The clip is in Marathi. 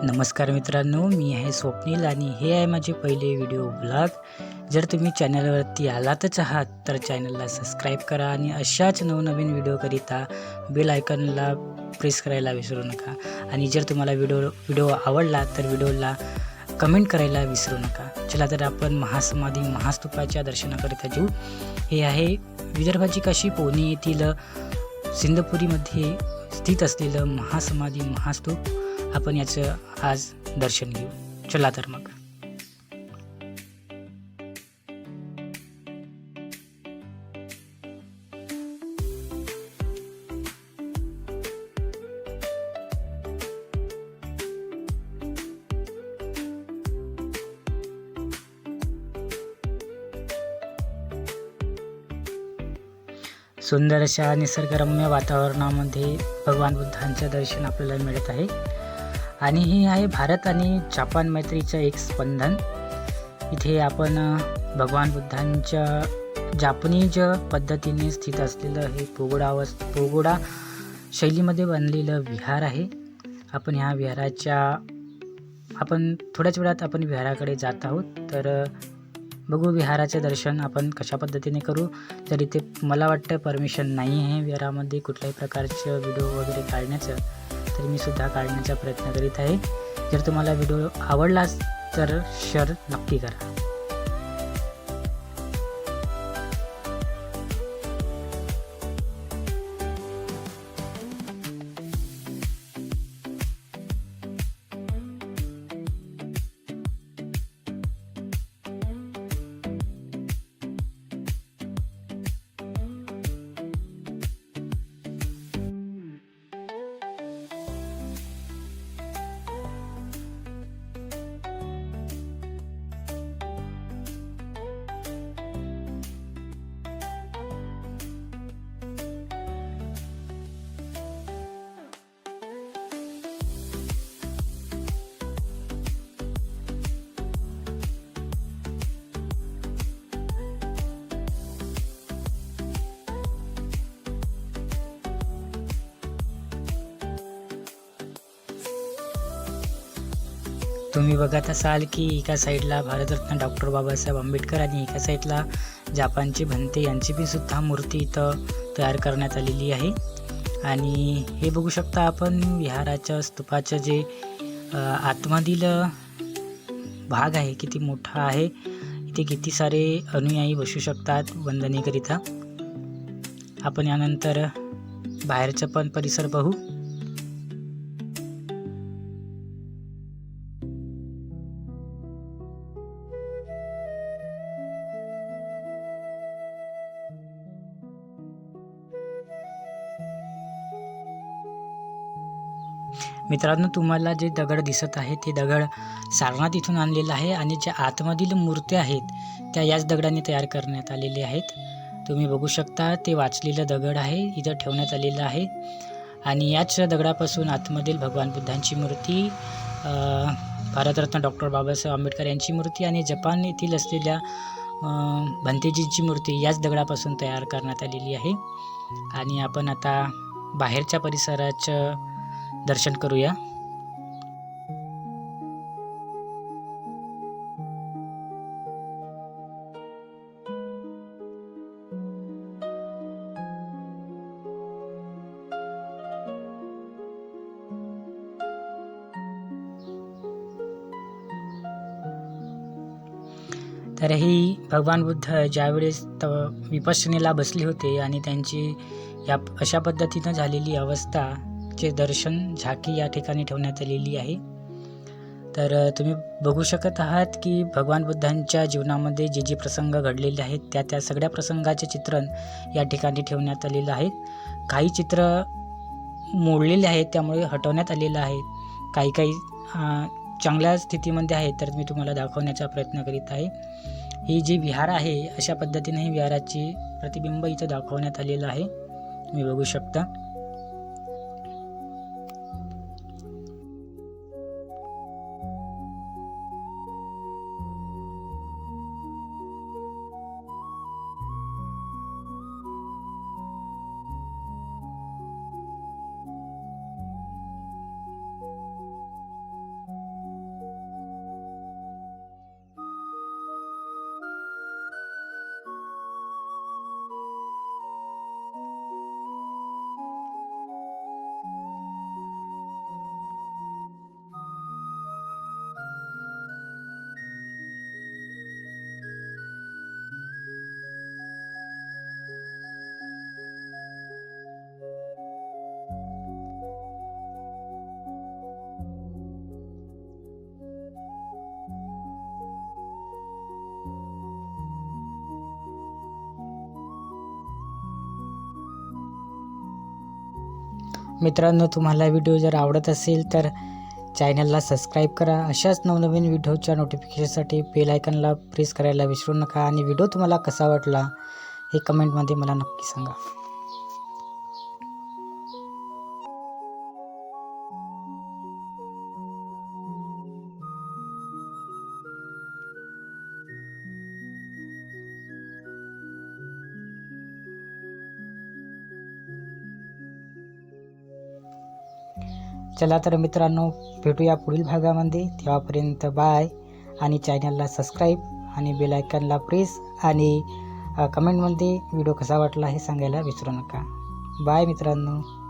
नमस्कार मित्रांनो, मी आहे स्वप्नील आणि हे आहे माझे पहिले व्हिडिओ ब्लॉग. जर तुम्ही चॅनलवरती आलातच आहात तर चॅनलला सबस्क्राईब करा आणि अशाच नवनवीन व्हिडिओकरिता बेल आयकॉनला प्रेस करायला विसरू नका. आणि जर तुम्हाला व्हिडिओ आवडला तर व्हिडिओला कमेंट करायला विसरू नका. चला तर आपण महासमाधी महास्तूपाच्या दर्शनाकरिता जाऊ. हे आहे विदर्भाची काशी पुणे येथील सिंधपुरीमध्ये स्थित असलेलं महासमाधी महास्तूप. आपण याचं आज दर्शन घेऊ. चला तर मग. सुंदर अशा निसर्गरम्य वातावरणामध्ये भगवान बुद्धांचं दर्शन आपल्याला मिळत आहे. आणि हे आहे भारत आणि जापान मैत्रीचं एक स्पंदन. इथे आपण भगवान बुद्धांच्या जापनीज पद्धतीने स्थित असलेलं हे पोगोडा शैलीमध्ये बनलेलं विहार आहे. आपण ह्या थोड्याच वेळात आपण विहाराकडे जात आहोत. तर बघू विहाराचे दर्शन आपण कशा पद्धतीने करू. तर इथे मला वाटतं परमिशन नाही आहे विहारामध्ये कुठल्याही प्रकारचं व्हिडिओ वगैरे काढण्याचं. तर मी सुद्धा काढण्याचा प्रयत्न करीत आहे. जर तुम्हाला व्हिडिओ आवडलाच तर शेअर नक्की करा. तुम्ही बघत असाल की एका साईडला भारतरत्न डॉक्टर बाबासाहेब आंबेडकर आणि एका साईडला जापानचे भंते यांची बी सुद्धा मूर्ती इथं तयार करण्यात आलेली आहे. आणि हे बघू शकता आपण विहाराच्या स्तूपाचं जे आतमधील भाग आहे किती मोठा आहे. इथे किती सारे अनुयायी बसू शकतात वंदनेकरिता. आपण यानंतर बाहेरचं पण परिसर बघू. मित्रांनो, तुम्हाला जे दगड दिसत आहे ते दगड सारनाथ इथून आणलेलं आहे. आणि ज्या आतमधील मूर्त्या आहेत त्या याच दगडाने तयार करण्यात आलेल्या आहेत. तुम्ही बघू शकता ते वाचलेलं दगड आहे इथं ठेवण्यात आलेलं आहे. आणि याच दगडापासून आतमधील भगवान बुद्धांची मूर्ती, भारतरत्न डॉक्टर बाबासाहेब आंबेडकर यांची मूर्ती आणि जपान येथील असलेल्या भंतेजींची मूर्ती याच दगडापासून तयार करण्यात आलेली आहे. आणि आपण आता बाहेरच्या परिसराचं दर्शन करूया. तर ही भगवान बुद्ध ज्यावेळेस विपश्यनेला बसले होते आणि त्यांची या अशा पद्धतीनं झालेली अवस्थाचे दर्शन झाकी या ठिकाणी ठेवण्यात आलेली आहे. तर तुम्ही बघू शकत आहात की भगवान बुद्धांच्या जीवनामध्ये जे जे प्रसंग घडलेले आहेत त्या सगळ्या प्रसंगाचे चित्रण या ठिकाणी ठेवण्यात आलेलं आहे. काही चित्र मोडलेले आहेत त्यामुळे हटवण्यात आलेलं आहे. काही चांगल्या स्थितीमध्ये आहेत तर मी तुम्हाला दाखवण्याचा प्रयत्न करीत आहे. ही जी विहार आहे अशा पद्धतीने ही विहाराची प्रतिबिंब इथं दाखवण्यात आलेलं आहे. तुम्ही बघू शकता. मित्रांनो, तुम्हाला व्हिडिओ जर आवडत असेल तर चॅनलला सबस्क्राईब करा. अशाच नवनवीन व्हिडिओच्या नोटिफिकेशनसाठी बेल आयकॉनला प्रेस करायला विसरू नका. आणि व्हिडिओ तुम्हाला कसा वाटला हे कमेंटमध्ये मला नक्की सांगा. चला तर मित्रांनो, भेटूया पुढील भागामध्ये. तेव्हापर्यंत बाय. आणि चॅनलला सबस्क्राईब आणि बेल आयकॉनला प्रेस आणि कमेंटमध्ये व्हिडिओ कसा वाटला हे सांगायला विसरू नका. बाय मित्रांनो.